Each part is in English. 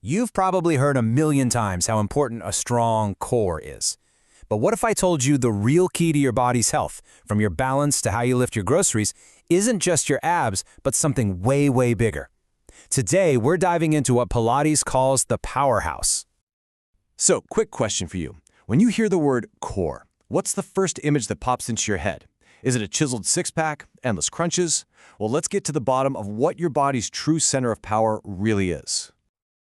You've probably heard a million times how important a strong core is. But what if I told you the real key to your body's health, from your balance to how you lift your groceries, isn't just your abs, but something way, way bigger? Today, we're diving into what Pilates calls the Powerhouse. So, quick question for you. When you hear the word core, what's the first image that pops into your head? Is it a chiseled six-pack, endless crunches? Well, let's get to the bottom of what your body's true center of power really is.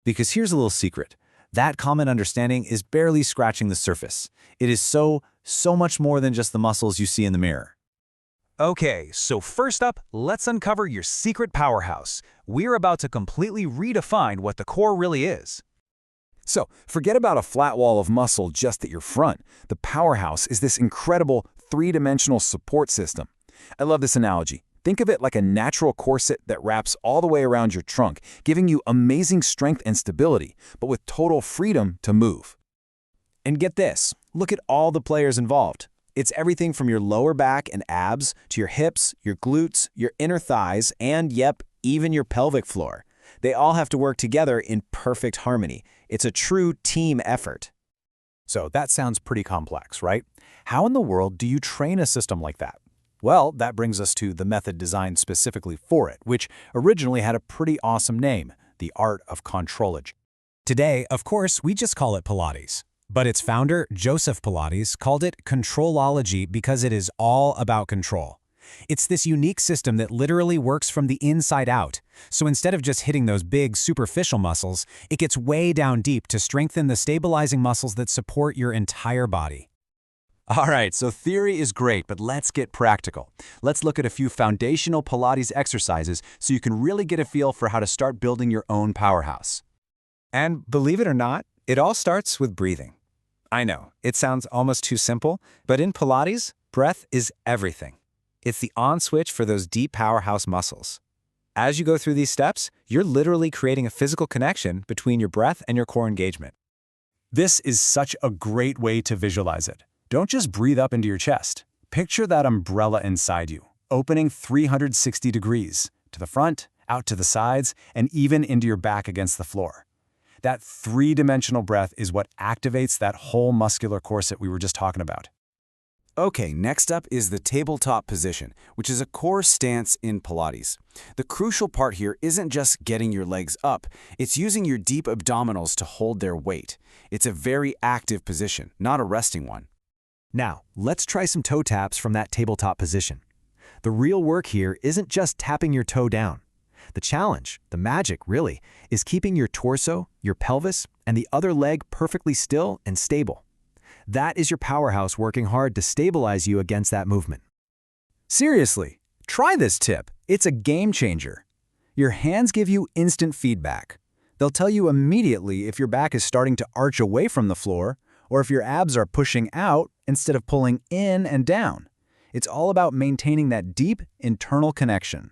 Because here's a little secret. That common understanding is barely scratching the surface. It is so much more than just the muscles you see in the mirror. Okay, so first up, let's uncover your secret powerhouse. We're about to completely redefine what the core really is. So, forget about a flat wall of muscle just at your front. The powerhouse is this incredible three-dimensional support system. I love this analogy. Think of it like a natural corset that wraps all the way around your trunk, giving you amazing strength and stability, but with total freedom to move. And get this, look at all the players involved. It's everything from your lower back and abs to your hips, your glutes, your inner thighs, and yep, even your pelvic floor. They all have to work together in perfect harmony. It's a true team effort. So that sounds pretty complex, right? How in the world do you train a system like that? Well, that brings us to the method designed specifically for it, which originally had a pretty awesome name, the art of Contrology. Today, of course, we just call it Pilates. But its founder, Joseph Pilates, called it Contrology because it is all about control. It's this unique system that literally works from the inside out. So instead of just hitting those big, superficial muscles, it gets way down deep to strengthen the stabilizing muscles that support your entire body. All right, so theory is great, but let's get practical. Let's look at a few foundational Pilates exercises so you can really get a feel for how to start building your own powerhouse. And believe it or not, it all starts with breathing. I know, it sounds almost too simple, but in Pilates, breath is everything. It's the on switch for those deep powerhouse muscles. As you go through these steps, you're literally creating a physical connection between your breath and your core engagement. This is such a great way to visualize it. Don't just breathe up into your chest. Picture that umbrella inside you, opening 360 degrees, to the front, out to the sides, and even into your back against the floor. That three-dimensional breath is what activates that whole muscular corset we were just talking about. Okay, next up is the tabletop position, which is a core stance in Pilates. The crucial part here isn't just getting your legs up, it's using your deep abdominals to hold their weight. It's a very active position, not a resting one. Now, let's try some toe taps from that tabletop position. The real work here isn't just tapping your toe down. The challenge, the magic really, is keeping your torso, your pelvis, and the other leg perfectly still and stable. That is your powerhouse working hard to stabilize you against that movement. Seriously, try this tip. It's a game changer. Your hands give you instant feedback. They'll tell you immediately if your back is starting to arch away from the floor or if your abs are pushing out instead of pulling in and down. It's all about maintaining that deep internal connection.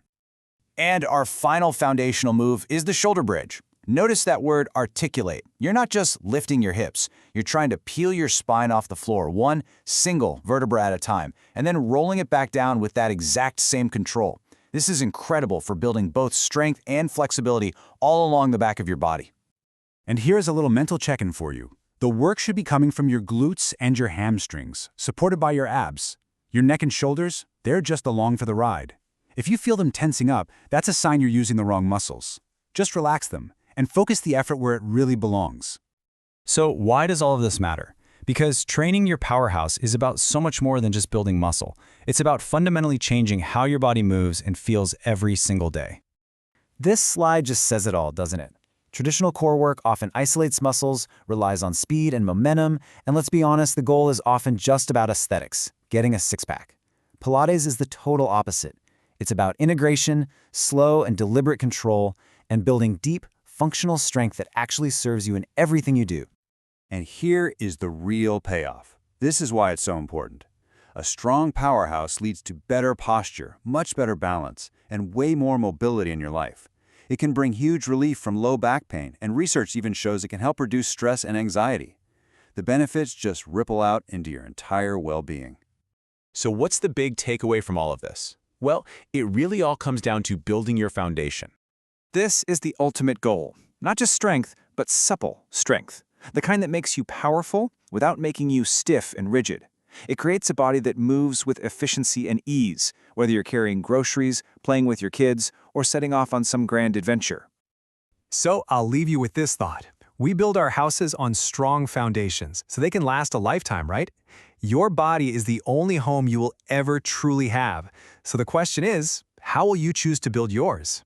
And our final foundational move is the shoulder bridge. Notice that word articulate. You're not just lifting your hips, you're trying to peel your spine off the floor, one single vertebra at a time, and then rolling it back down with that exact same control. This is incredible for building both strength and flexibility all along the back of your body. And here's a little mental check-in for you. The work should be coming from your glutes and your hamstrings, supported by your abs. Your neck and shoulders, they're just along for the ride. If you feel them tensing up, that's a sign you're using the wrong muscles. Just relax them and focus the effort where it really belongs. So why does all of this matter? Because training your powerhouse is about so much more than just building muscle. It's about fundamentally changing how your body moves and feels every single day. This slide just says it all, doesn't it? Traditional core work often isolates muscles, relies on speed and momentum, and let's be honest, the goal is often just about aesthetics, getting a six-pack. Pilates is the total opposite. It's about integration, slow and deliberate control, and building deep, functional strength that actually serves you in everything you do. And here is the real payoff. This is why it's so important. A strong powerhouse leads to better posture, much better balance, and way more mobility in your life. It can bring huge relief from low back pain, and research even shows it can help reduce stress and anxiety. The benefits just ripple out into your entire well-being. So what's the big takeaway from all of this? Well, it really all comes down to building your foundation. This is the ultimate goal. Not just strength, but supple strength, the kind that makes you powerful without making you stiff and rigid. It creates a body that moves with efficiency and ease, whether you're carrying groceries, playing with your kids, or setting off on some grand adventure. So I'll leave you with this thought. We build our houses on strong foundations, so they can last a lifetime, right? Your body is the only home you will ever truly have. So the question is, how will you choose to build yours?